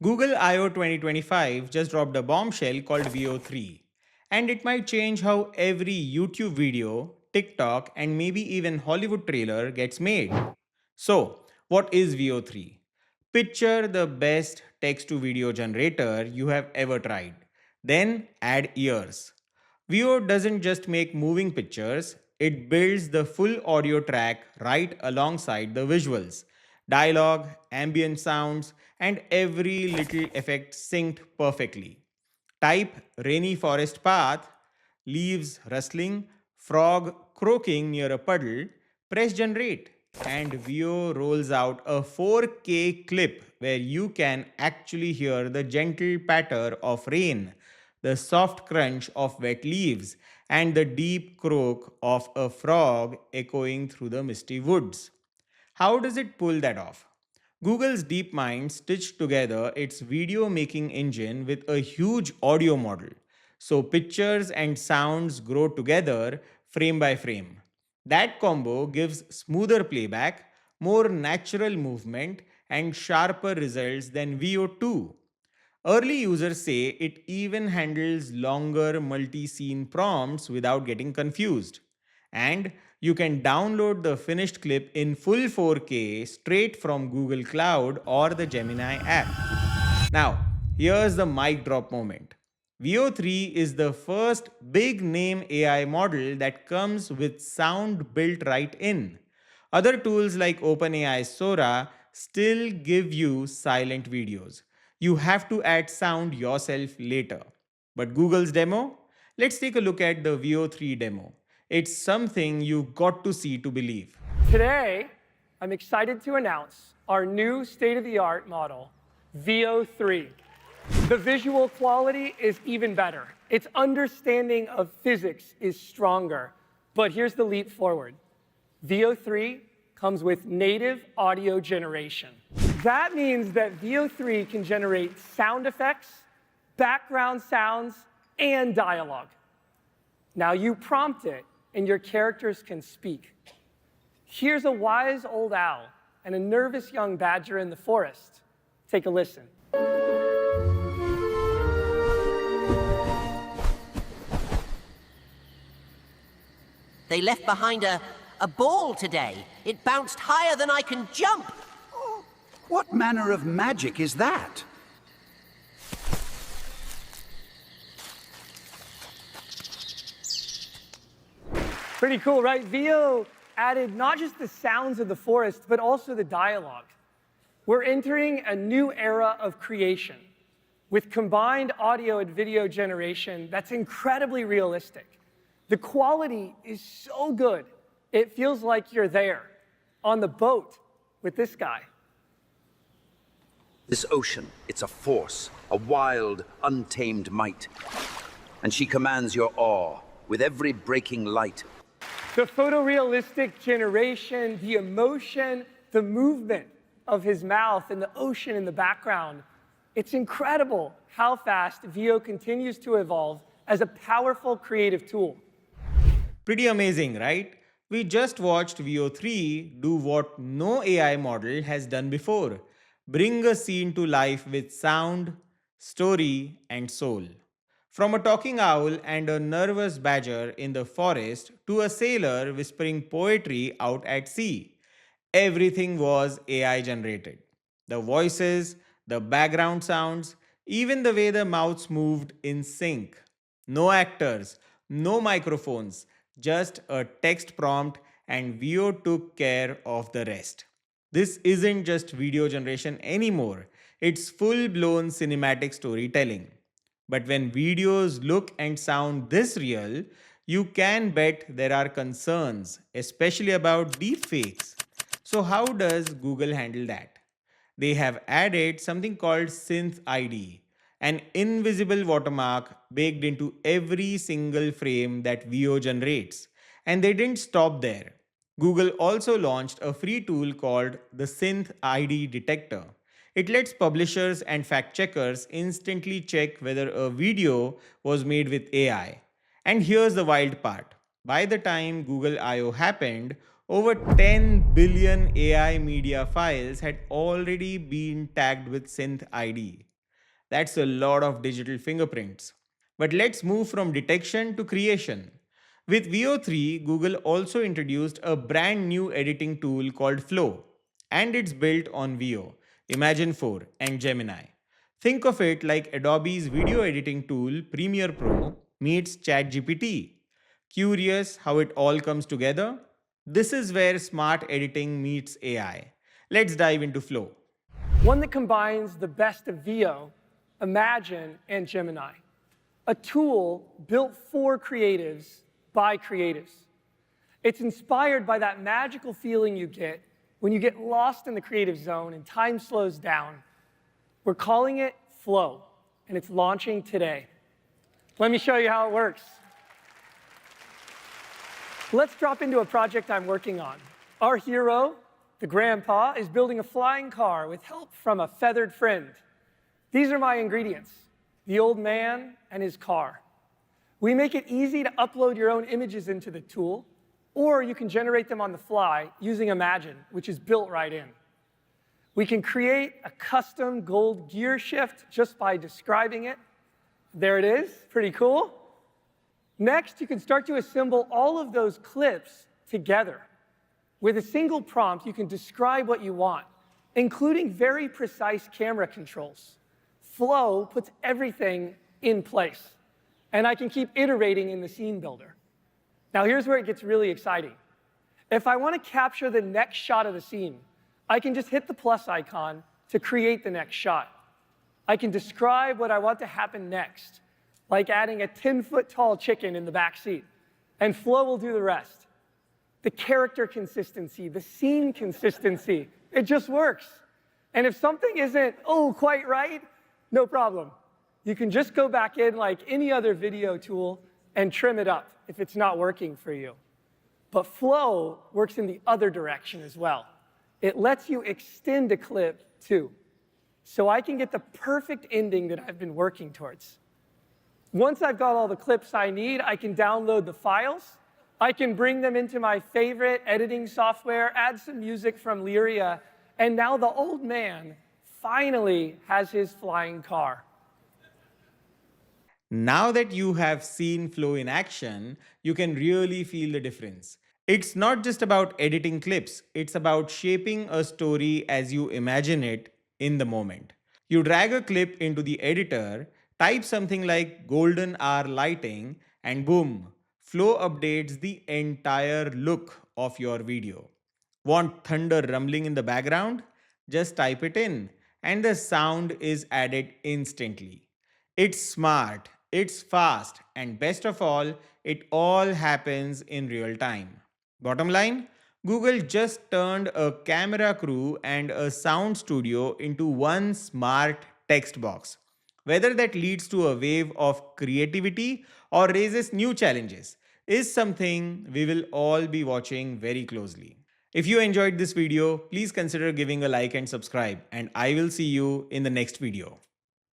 Google I/O 2025 just dropped a bombshell called Veo3, and it might change how every YouTube video, TikTok, and maybe even Hollywood trailer gets made. So, what is Veo3? Picture the best text to video generator you have ever tried. Then add ears. Veo doesn't just make moving pictures, it builds the full audio track right alongside the visuals. Dialogue, ambient sounds, and every little effect synced perfectly. Type rainy forest path, leaves rustling, frog croaking near a puddle, press generate, and Veo rolls out a 4K clip where you can actually hear the gentle patter of rain, the soft crunch of wet leaves, and the deep croak of a frog echoing through the misty woods. How does it pull that off? Google's DeepMind stitched together its video making engine with a huge audio model, so pictures and sounds grow together frame by frame. That combo gives smoother playback, more natural movement, and sharper results than VO2. Early users say it even handles longer multi scene prompts without getting confused. And you can download the finished clip in full 4K straight from Google Cloud or the Gemini app. Now, here's the mic drop moment. Veo3 is the first big name AI model that comes with sound built right in. Other tools like OpenAI Sora still give you silent videos. You have to add sound yourself later. But Google's demo? Let's take a look at the Veo3 demo. It's something you got to see to believe. Today, I'm excited to announce our new state-of-the-art model, Veo3. The visual quality is even better. Its understanding of physics is stronger. But here's the leap forward. Veo3 comes with native audio generation. That means that Veo3 can generate sound effects, background sounds, and dialogue. Now you prompt it, and your characters can speak. Here's a wise old owl and a nervous young badger in the forest. Take a listen. They left behind a ball today. It bounced higher than I can jump. What manner of magic is that? Pretty cool, right? Veo added not just the sounds of the forest, but also the dialogue. We're entering a new era of creation with combined audio and video generation that's incredibly realistic. The quality is so good, it feels like you're there, on the boat with this guy. This ocean, it's a force, a wild, untamed might. And she commands your awe with every breaking light. The photorealistic generation, the emotion, the movement of his mouth and the ocean in the background. It's incredible how fast Veo continues to evolve as a powerful creative tool. Pretty amazing, right? We just watched Veo3 do what no AI model has done before: bring a scene to life with sound, story, and soul. From a talking owl and a nervous badger in the forest to a sailor whispering poetry out at sea, everything was AI generated. The voices, the background sounds, even the way the mouths moved in sync. No actors, no microphones, just a text prompt, and Veo took care of the rest. This isn't just video generation anymore, it's full blown cinematic storytelling. But when videos look and sound this real, you can bet there are concerns, especially about deepfakes. So, how does Google handle that? They have added something called SynthID, an invisible watermark baked into every single frame that Veo generates. And they didn't stop there. Google also launched a free tool called the SynthID detector. It lets publishers and fact checkers instantly check whether a video was made with AI. And here's the wild part. By the time Google I/O happened, Over 10 billion AI media files had already been tagged with SynthID. That's a lot of digital fingerprints. But let's move from detection to creation. With Veo3, Google also introduced a brand new editing tool called Flow, and it's built on Veo, Imagen 4, and Gemini. Think of it like Adobe's video editing tool Premiere Pro meets ChatGPT. Curious how it all comes together? This is where smart editing meets AI. Let's dive into Flow. One that combines the best of Veo, Imagen, and Gemini. A tool built for creatives by creatives. It's inspired by that magical feeling you get when you get lost in the creative zone and time slows down. We're calling it Flow, and it's launching today. Let me show you how it works. Let's drop into a project I'm working on. Our hero, the grandpa, is building a flying car with help from a feathered friend. These are my ingredients: the old man and his car. We make it easy to upload your own images into the tool, or you can generate them on the fly using Imagen, which is built right in. We can create a custom gold gear shift just by describing it. There it is, pretty cool. Next, you can start to assemble all of those clips together. With a single prompt, you can describe what you want, including very precise camera controls. Flow puts everything in place, and I can keep iterating in the scene builder. Now, here's where it gets really exciting. If I want to capture the next shot of the scene, I can just hit the plus icon to create the next shot. I can describe what I want to happen next, like adding a 10-foot-tall chicken in the back seat, and Flow will do the rest. The character consistency, the scene consistency, it just works. And if something isn't, quite right, no problem. You can just go back in like any other video tool and trim it up if it's not working for you. But Flow works in the other direction as well. It lets you extend a clip too, so I can get the perfect ending that I've been working towards. Once I've got all the clips I need, I can download the files. I can bring them into my favorite editing software, add some music from Lyria, and now the old man finally has his flying car. Now that you have seen Flow in action, you can really feel the difference. It's not just about editing clips, it's about shaping a story as you imagine it in the moment. You drag a clip into the editor, type something like golden hour lighting, and boom, Flow updates the entire look of your video. Want thunder rumbling in the background? Just type it in, and the sound is added instantly. It's smart, it's fast, and best of all happens in real time. Bottom line, Google just turned a camera crew and a sound studio into one smart text box. Whether that leads to a wave of creativity or raises new challenges is something we will all be watching very closely. If you enjoyed this video, please consider giving a like and subscribe, and I will see you in the next video.